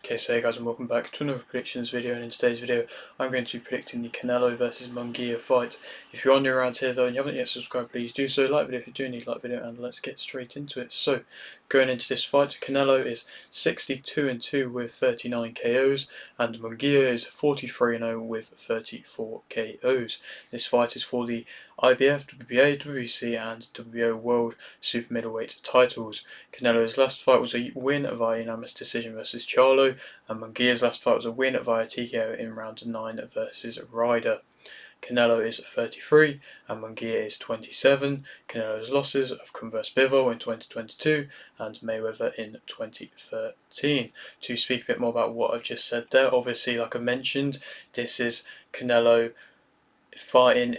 Okay, so hey guys, and welcome back to another predictions video, and in today's video I'm going to be predicting the Canelo versus Munguia fight. If you're new around here though and you haven't yet subscribed, please do so. Like video if you do need, like video, and let's get straight into it. So, going into this fight, Canelo is 62-2 with 39 KOs, and Munguia is 43-0 with 34 KOs. This fight is for the IBF, WBA, WBC, and WBO World Super Middleweight titles. Canelo's last fight was a win via unanimous decision versus Charlo, and Munguia's last fight was a win via TKO in round 9 versus Ryder. Canelo is 33 and Munguia is 27. Canelo's losses have come versus Bivol in 2022 and Mayweather in 2013. To speak a bit more about what I've just said there, obviously, like I mentioned, this is Canelo fighting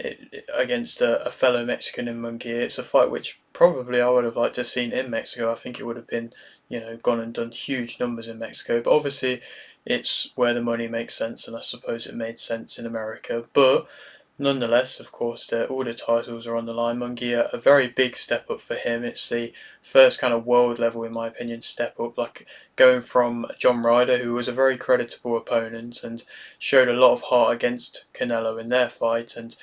against a fellow Mexican in Munguia. It's a fight which probably I would have liked to have seen in Mexico. I think it would have been, gone and done huge numbers in Mexico. But obviously, it's where the money makes sense, and I suppose it made sense in America. But nonetheless, of course, all the titles are on the line. Munguia, a very big step up for him. It's the first kind of world level, in my opinion, step up. Like going from John Ryder, who was a very creditable opponent and showed a lot of heart against Canelo in their fight and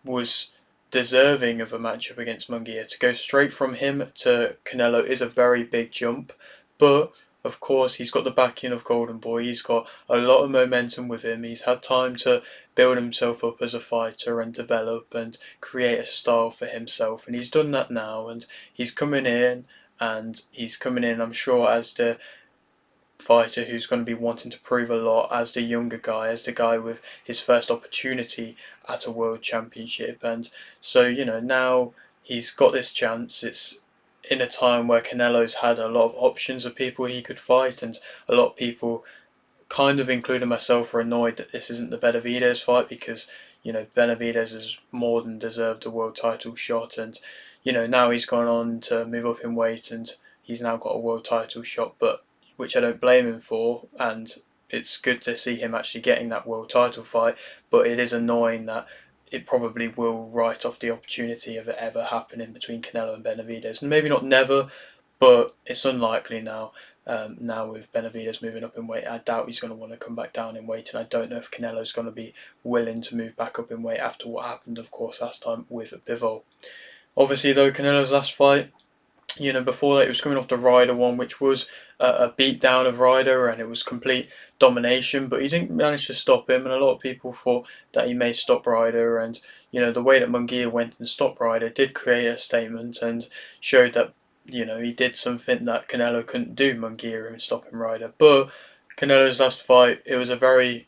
was deserving of a matchup against Munguia. To go straight from him to Canelo is a very big jump, but of course he's got the backing of Golden Boy. He's got a lot of momentum with him. He's had time to build himself up as a fighter and develop and create a style for himself, and he's done that now, and he's coming in, I'm sure, as the fighter who's going to be wanting to prove a lot, as the younger guy, as the guy with his first opportunity at a world championship. And so, now he's got this chance. It's in a time where Canelo's had a lot of options of people he could fight, and a lot of people, kind of including myself, are annoyed that this isn't the Benavidez fight, because Benavidez has more than deserved a world title shot, and now he's gone on to move up in weight and he's now got a world title shot, but which I don't blame him for, and it's good to see him actually getting that world title fight. But it is annoying that it probably will write off the opportunity of it ever happening between Canelo and Benavidez, and maybe not never, but it's unlikely now. Now with Benavidez moving up in weight, I doubt he's going to want to come back down in weight, and I don't know if Canelo's going to be willing to move back up in weight after what happened, of course, last time with Bivol. Obviously, though, Canelo's last fight, before that, he was coming off the Ryder one, which was a beat down of Ryder, and it was complete domination, but he didn't manage to stop him, and a lot of people thought that he may stop Ryder, and the way that Munguia went and stopped Ryder did create a statement and showed that he did something that Canelo couldn't do, Munguia, in stopping Ryder. But Canelo's last fight, it was a very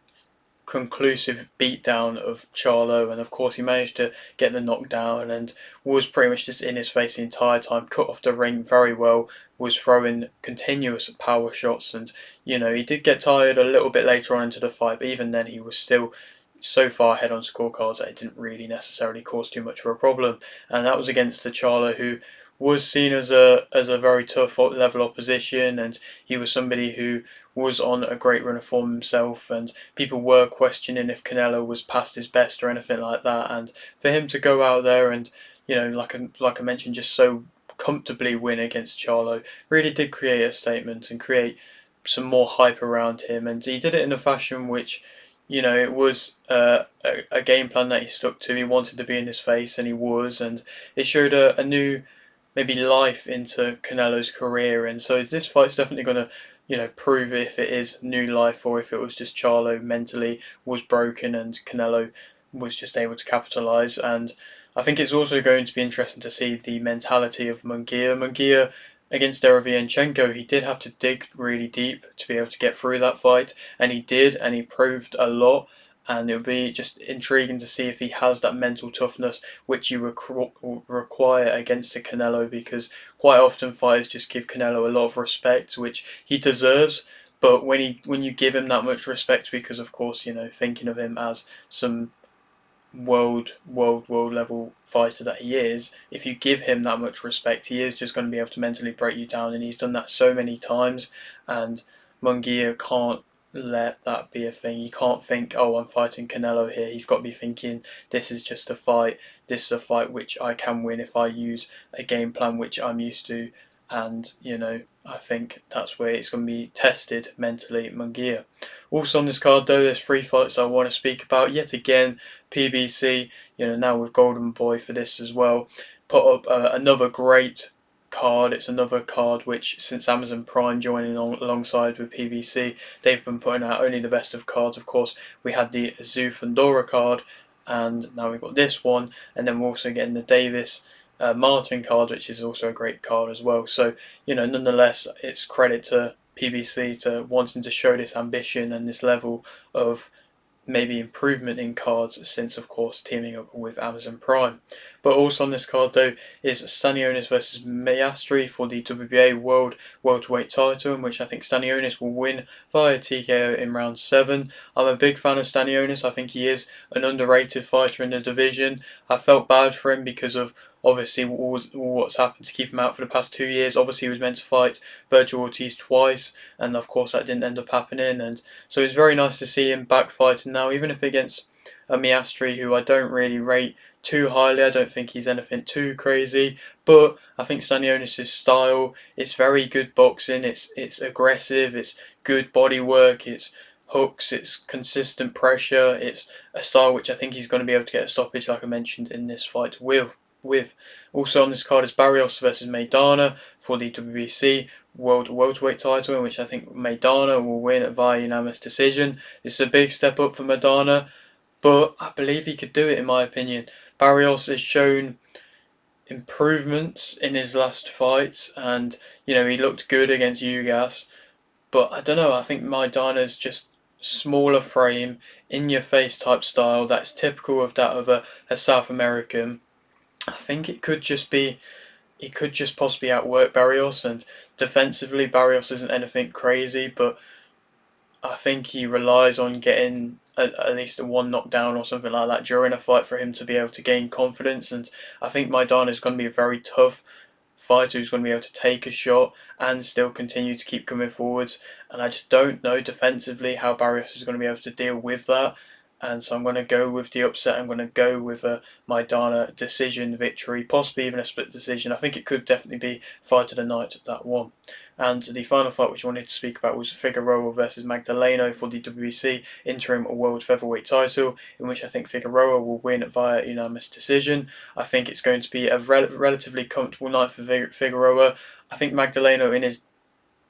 conclusive beatdown of Charlo, and of course he managed to get the knockdown and was pretty much just in his face the entire time, cut off the ring very well, was throwing continuous power shots, and he did get tired a little bit later on into the fight, but even then he was still so far ahead on scorecards that it didn't really necessarily cause too much of a problem. And that was against the Charlo who was seen as a very tough level opposition, and he was somebody who was on a great run of form himself, and people were questioning if Canelo was past his best or anything like that. And for him to go out there and like I mentioned, just so comfortably win against Charlo really did create a statement and create some more hype around him, and he did it in a fashion which it was a game plan that he stuck to. He wanted to be in his face, and he was, and it showed a new maybe life into Canelo's career. And so this fight's definitely going to prove if it is new life or if it was just Charlo mentally was broken and Canelo was just able to capitalise. And I think it's also going to be interesting to see the mentality of Munguia. Munguia against Derevyanchenko, he did have to dig really deep to be able to get through that fight, and he did, and he proved a lot. And it'll be just intriguing to see if he has that mental toughness which you require against a Canelo, because quite often fighters just give Canelo a lot of respect, which he deserves. But when you give him that much respect, because of course thinking of him as some world level fighter that he is, if you give him that much respect, he is just going to be able to mentally break you down, and he's done that so many times. And Munguia can't let that be a thing. He can't think, oh, I'm fighting Canelo here. He's got to be thinking, this is just a fight. This is a fight which I can win if I use a game plan which I'm used to, and I think that's where it's going to be tested mentally, Munguia. Also on this card though, there's 3 fights I want to speak about. Yet again, PBC, now with Golden Boy for this as well, put up another great card. It's another card which, since Amazon Prime joining alongside with PBC, they've been putting out only the best of cards. Of course, we had the Zoo Fundora card, and now we've got this one, and then we're also getting the Davis Martin card, which is also a great card as well. So, nonetheless, it's credit to PBC to wanting to show this ambition and this level of maybe improvement in cards since, of course, teaming up with Amazon Prime. But also on this card, though, is Stanionis versus Maestri for the WBA World Welterweight title, in which I think Stanionis will win via TKO in round 7. I'm a big fan of Stanionis. I think he is an underrated fighter in the division. I felt bad for him because of obviously what's happened to keep him out for the past 2 years. Obviously, he was meant to fight Virgil Ortiz twice, and of course that didn't end up happening. And so it's very nice to see him back fighting now, even if against a Maestri who I don't really rate too highly. I don't think he's anything too crazy, but I think Stanionis' style, it's very good boxing. It's aggressive. It's good body work. It's hooks. It's consistent pressure. It's a style which I think he's going to be able to get a stoppage, like I mentioned in this fight with. Also on this card is Barrios versus Maidana for the WBC World Welterweight title, in which I think Maidana will win via unanimous decision. This is a big step up for Maidana, but I believe he could do it in my opinion. Barrios has shown improvements in his last fights, and he looked good against Ugas, but I don't know, I think Maidana's just smaller frame, in your face type style that's typical of that of a South American. I think it could just possibly outwork Barrios, and defensively Barrios isn't anything crazy, but I think he relies on getting at least a one knockdown or something like that during a fight for him to be able to gain confidence. And I think Maidana is going to be a very tough fighter who's going to be able to take a shot and still continue to keep coming forwards. And I just don't know defensively how Barrios is going to be able to deal with that. And so I'm going to go with the upset. I'm going to go with a Maidana decision victory, possibly even a split decision. I think it could definitely be fight of the night at that one. And the final fight which I wanted to speak about was Figueroa versus Magdaleno for the WBC Interim World Featherweight title, in which I think Figueroa will win via unanimous decision. I think it's going to be a relatively comfortable night for Figueroa. I think Magdaleno in his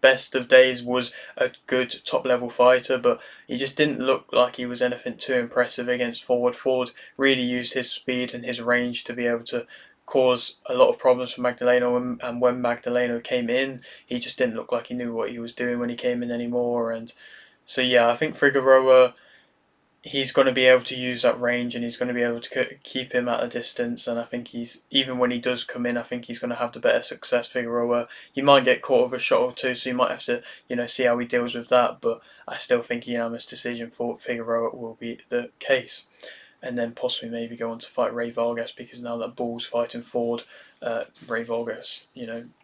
best of days was a good top level fighter, but he just didn't look like he was anything too impressive against Ford. Ford really used his speed and his range to be able to cause a lot of problems for Magdaleno, and when Magdaleno came in, he just didn't look like he knew what he was doing when he came in anymore. And so yeah, I think Figueroa, he's going to be able to use that range, and he's going to be able to keep him at a distance. And I think even when he does come in, I think he's going to have the better success. Figueroa, he might get caught with a shot or two, so you might have to see how he deals with that. But I still think unanimous decision for Figueroa will be the case. And then possibly maybe go on to fight Ray Vargas, because now that Bull's fighting Ford, Ray Vargas,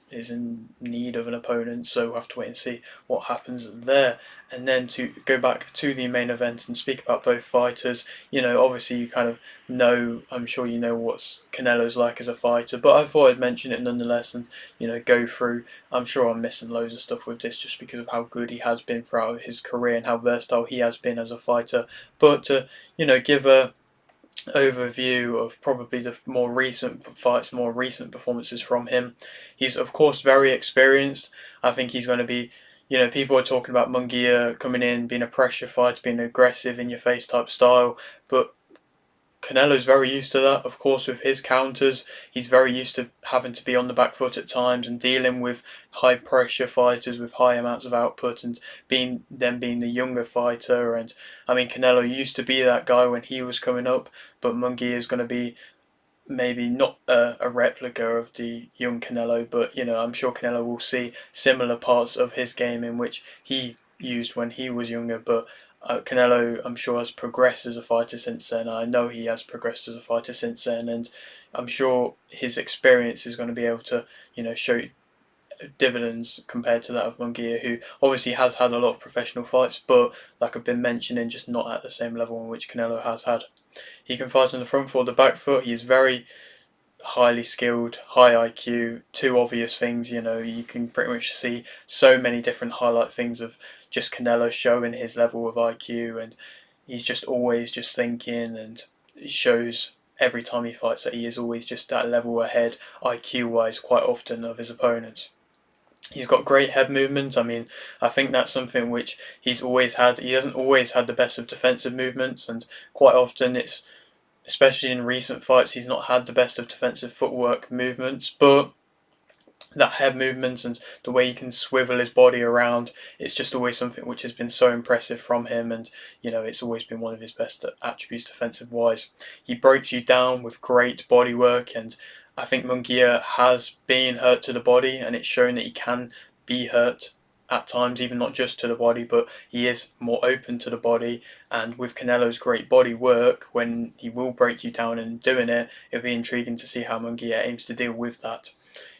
is in need of an opponent, so we'll have to wait and see what happens there. And then to go back to the main event and speak about both fighters, obviously you kind of know, I'm sure you know what Canelo's like as a fighter, but I thought I'd mention it nonetheless and, go through. I'm sure I'm missing loads of stuff with this just because of how good he has been throughout his career and how versatile he has been as a fighter. But to, give a overview of probably the more recent fights, more recent performances from him. He's of course very experienced. I think he's going to be, people are talking about Munguia coming in, being a pressure fighter, being aggressive in your face type style, but Canelo's very used to that, of course, with his counters. He's very used to having to be on the back foot at times and dealing with high pressure fighters with high amounts of output, and being the younger fighter. And I mean, Canelo used to be that guy when he was coming up, but Munguia is going to be maybe not a replica of the young Canelo, but I'm sure Canelo will see similar parts of his game in which he used when he was younger. But Canelo, I'm sure, has progressed as a fighter since then. I know he has progressed as a fighter since then, and I'm sure his experience is going to be able to, show dividends compared to that of Munguia, who obviously has had a lot of professional fights, but like I've been mentioning, just not at the same level in which Canelo has had. He can fight on the front foot or the back foot. He is very highly skilled, high IQ, two obvious things. You can pretty much see so many different highlight things of just Canelo showing his level of IQ, and he's just always just thinking, and it shows every time he fights that he is always just that level ahead IQ wise quite often of his opponents. He's got great head movements. I mean, I think that's something which he's always had. He hasn't always had the best of defensive movements, and quite often it's, especially in recent fights, he's not had the best of defensive footwork movements, but that head movements and the way he can swivel his body around, it's just always something which has been so impressive from him, and it's always been one of his best attributes defensive wise. He breaks you down with great body work, and I think Munguia has been hurt to the body, and it's shown that he can be hurt at times, even not just to the body, but he is more open to the body. And with Canelo's great body work, when he will break you down and doing it, it'll be intriguing to see how Munguia aims to deal with that.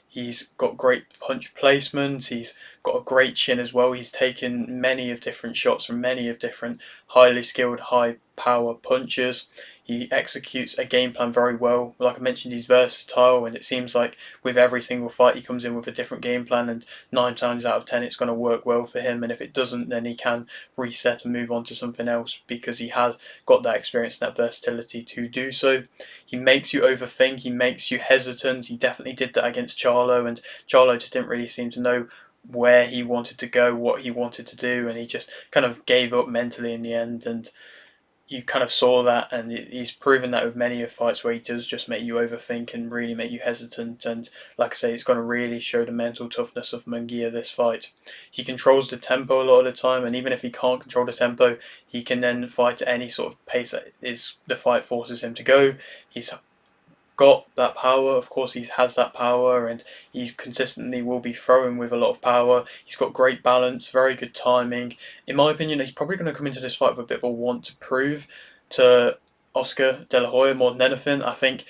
He's got great punch placement. He's got a great chin as well. He's taken many of different shots from many of different highly skilled, high power punchers. He executes a game plan very well. Like I mentioned, he's versatile, and it seems like with every single fight he comes in with a different game plan, and 9 times out of 10 it's going to work well for him. And if it doesn't, then he can reset and move on to something else because he has got that experience and that versatility to do so. He makes you overthink. He makes you hesitant. He definitely did that against Charlo, and Charlo just didn't really seem to know where he wanted to go, what he wanted to do, and he just kind of gave up mentally in the end. And you kind of saw that, and he's proven that with many of fights where he does just make you overthink and really make you hesitant. And like I say, it's going to really show the mental toughness of Munguia this fight. He controls the tempo a lot of the time, and even if he can't control the tempo, he can then fight at any sort of pace that is the fight forces him to go. He's got that power. Of course, he has that power, and he consistently will be throwing with a lot of power. He's got great balance, very good timing. In my opinion, he's probably going to come into this fight with a bit of a want to prove to Oscar De La Hoya more than anything. I think,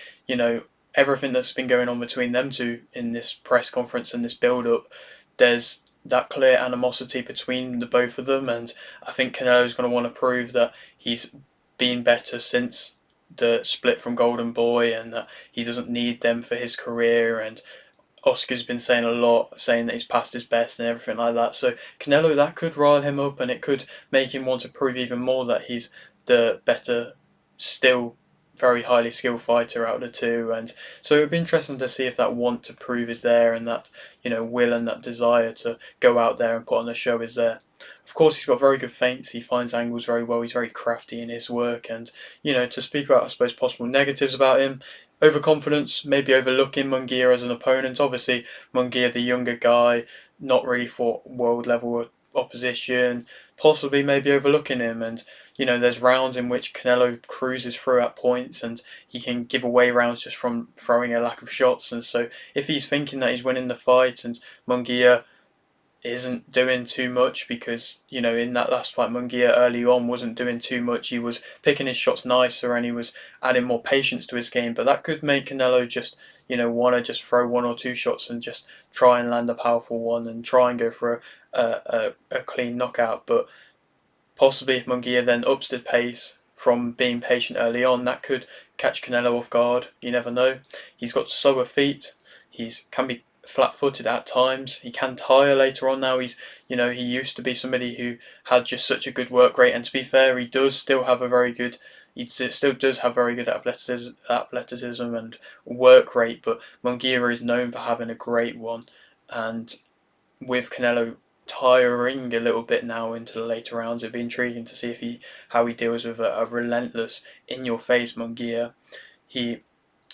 everything that's been going on between them two in this press conference and this build-up, there's that clear animosity between the both of them, and I think Canelo's going to want to prove that he's been better since the split from Golden Boy, and that he doesn't need them for his career. And Oscar's been saying a lot, saying that he's past his best and everything like that. So Canelo, that could rile him up, and it could make him want to prove even more that he's the better, still very highly skilled fighter out of the two. And so it'd be interesting to see if that want to prove is there, and that will and that desire to go out there and put on a show is there. Of course, he's got very good feints. He finds angles very well. He's very crafty in his work. And to speak about, I suppose, possible negatives about him: overconfidence, maybe overlooking Munguia as an opponent. Obviously, Munguia, the younger guy, not really fought world level opposition, possibly maybe overlooking him. And there's rounds in which Canelo cruises through at points, and he can give away rounds just from throwing a lack of shots. And so if he's thinking that he's winning the fight, and Munguia isn't doing too much, because in that last fight Munguia early on wasn't doing too much. He was picking his shots nicer, and he was adding more patience to his game, but that could make Canelo just want to just throw 1 or 2 shots and just try and land a powerful one and try and go for a clean knockout. But possibly if Munguia then ups the pace from being patient early on, that could catch Canelo off guard. You never know. He's got slower feet. He can be flat-footed at times. He can tire later on. Now he used to be somebody who had just such a good work rate, and to be fair, he does still have a very good. He still does have very good athleticism and work rate, but Munguia is known for having a great one. And with Canelo tiring a little bit now into the later rounds, it'd be intriguing to see how he deals with a relentless, in-your-face Munguia. He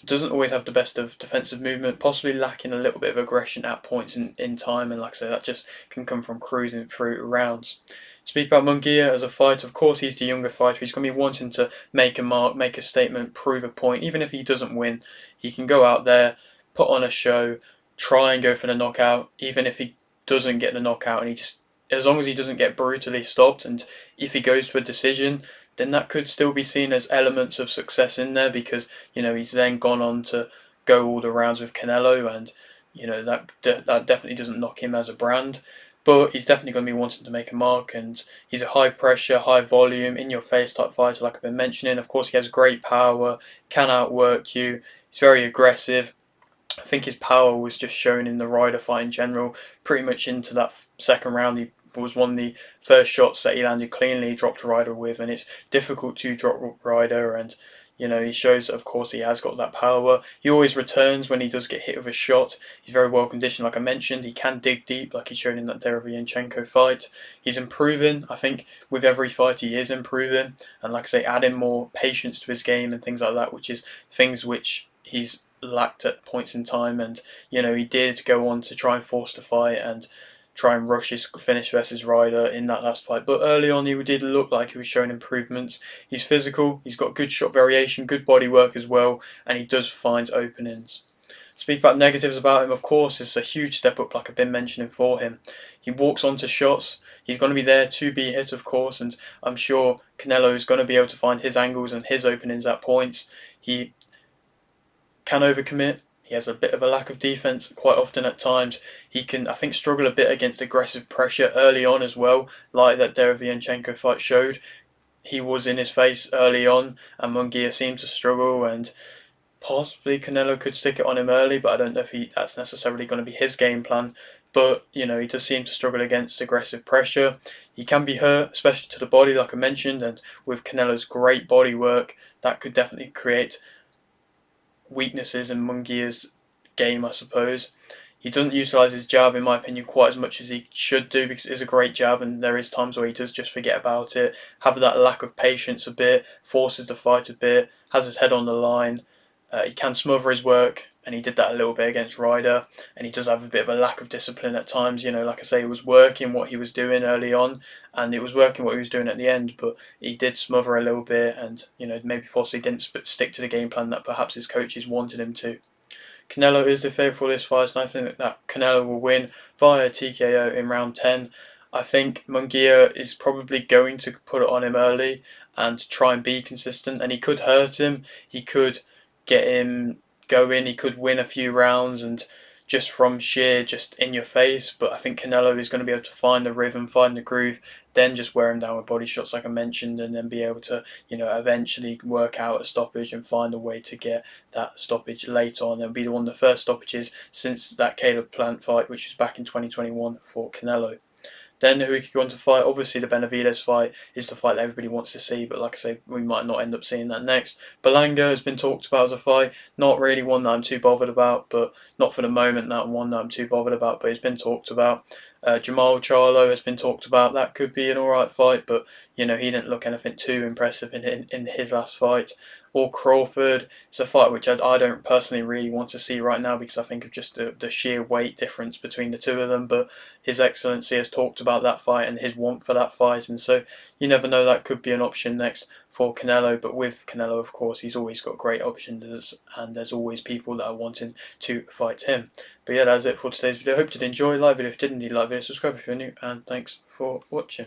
doesn't always have the best of defensive movement, possibly lacking a little bit of aggression at points in time, and like I say, that just can come from cruising through rounds. Speak about Munguia as a fighter. Of course, he's the younger fighter. He's going to be wanting to make a mark, make a statement, prove a point. Even if he doesn't win, he can go out there, put on a show, try and go for the knockout. Even if he doesn't get the knockout, and as long as he doesn't get brutally stopped, and if he goes to a decision, then that could still be seen as elements of success in there, because he's then gone on to go all the rounds with Canelo, and that definitely doesn't knock him as a brand. but he's definitely going to be wanting to make a mark, and he's a high pressure, high volume, in your face type fighter like I've been mentioning. Of course, he has great power, can outwork you, he's very aggressive. I think his power was just shown in the Ryder fight in general. Pretty much into that second round, he was one of the first shots that he landed cleanly. He dropped Ryder with, and it's difficult to drop Ryder. And he shows that of course he has got that power. He always returns when he does get hit with a shot. He's very well conditioned, like I mentioned. He can dig deep, like he showed in that Derevianchenko fight. He's improving. I think with every fight he is improving, and like I say, adding more patience to his game and things like that, which is things which he's lacked at points in time. And he did go on to try and force the fight and try and rush his finish versus Ryder in that last fight, but early on he did look like he was showing improvements. He's physical, he's got good shot variation, good body work as well, and he does find openings. Speak about negatives about him, of course, it's a huge step up, like I've been mentioning for him. He walks onto shots, he's going to be there to be hit, of course, and I'm sure Canelo is going to be able to find his angles and his openings at points. He can overcommit. He has a bit of a lack of defense quite often at times. He can, I think, struggle a bit against aggressive pressure early on as well, like that Derevianchenko fight showed. He was in his face early on, and Munguia seemed to struggle, and possibly Canelo could stick it on him early, but I don't know if that's necessarily going to be his game plan. But he does seem to struggle against aggressive pressure. He can be hurt, especially to the body, like I mentioned, and with Canelo's great body work, that could definitely create weaknesses in Munguia's game, I suppose. He doesn't utilise his jab, in my opinion, quite as much as he should do, because it is a great jab, and there is times where he does just forget about it, have that lack of patience a bit, forces the fight a bit, has his head on the line. He can smother his work, and he did that a little bit against Ryder, and he does have a bit of a lack of discipline at times. Like I say, he was working what he was doing early on, and it was working what he was doing at the end, but he did smother a little bit, and maybe possibly didn't stick to the game plan that perhaps his coaches wanted him to. Canelo is the favourite for this fight, and I think that Canelo will win via TKO in round 10. I think Munguia is probably going to put it on him early and try and be consistent, and he could hurt him. He could get him going. He could win a few rounds and just from sheer just in your face. But I think Canelo is going to be able to find the rhythm, find the groove, then just wear him down with body shots like I mentioned, and then be able to eventually work out a stoppage and find a way to get that stoppage later on. It'll be one of the first stoppages since that Caleb Plant fight, which was back in 2021 for Canelo. Then who he could go on to fight, obviously the Benavidez fight is the fight that everybody wants to see, but like I say, we might not end up seeing that next. Berlanga has been talked about as a fight, not really one that I'm too bothered about, but not for the moment, not one that I'm too bothered about, but it's been talked about. Jamal Charlo has been talked about, that could be an alright fight, but he didn't look anything too impressive in his last fight. Or Crawford, it's a fight which I don't personally really want to see right now, because I think of just the sheer weight difference between the two of them, but His Excellency has talked about that fight and his want for that fight, and so you never know, that could be an option next for Canelo. But with Canelo, of course, he's always got great options, and there's always people that are wanting to fight him. But yeah, that's it for today's video. Hope you did enjoy. Like video if you didn't, like video, subscribe if you're new, and thanks for watching.